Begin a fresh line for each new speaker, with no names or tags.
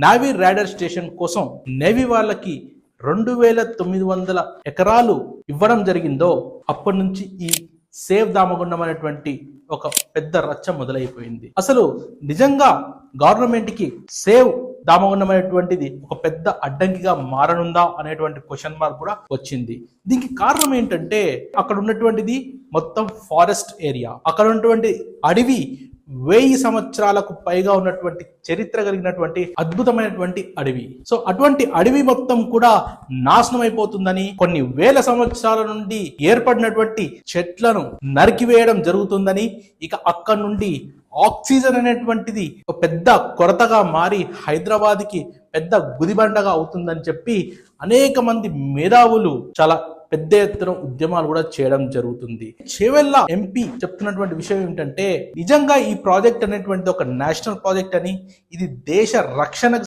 Navy radar station కోసం navy వాళ్ళకి 2900 ఎకరాలు ఇవ్వడం జరిగిందో అప్పటి నుంచి ఈ సేవ్ దామగుండం అనేటువంటి ఒక పెద్ద రచ్చ మొదలైపోయింది. అసలు నిజంగా గవర్నమెంట్ కి సేవ్ దామగుండం అనేటువంటిది ఒక పెద్ద అడ్డంకిగా మారనుందా అనేటువంటి క్వశ్చన్ మార్క్ కూడా వచ్చింది. దీనికి కారణం ఏంటంటే అక్కడ ఉన్నటువంటిది మొత్తం ఫారెస్ట్ ఏరియా, అక్కడ ఉన్నటువంటి అడవి 1000 సంవత్సరాలకు పైగా ఉన్నటువంటి చరిత్ర కలిగినటువంటి అద్భుతమైనటువంటి అడవి. సో అటువంటి అడవి మొత్తం కూడా నాశనం అయిపోతుందని, కొన్ని వేల సంవత్సరాల నుండి ఏర్పడినటువంటి చెట్లను నరికివేయడం జరుగుతుందని, ఇక అక్కడ నుండి ఆక్సిజన్ అనేటువంటిది ఒక పెద్ద కొరతగా మారి హైదరాబాద్ కి పెద్ద గుదిబండగా అవుతుందని చెప్పి అనేక మంది మేధావులు చాలా పెద్ద ఎత్తున ఉద్యమాలు కూడా చేయడం జరుగుతుంది. చేవెళ్ళ ఎంపీ చెప్తున్నటువంటి విషయం ఏంటంటే నిజంగా ఈ ప్రాజెక్ట్ అనేటువంటిది ఒక నేషనల్ ప్రాజెక్ట్ అని, ఇది దేశ రక్షణకు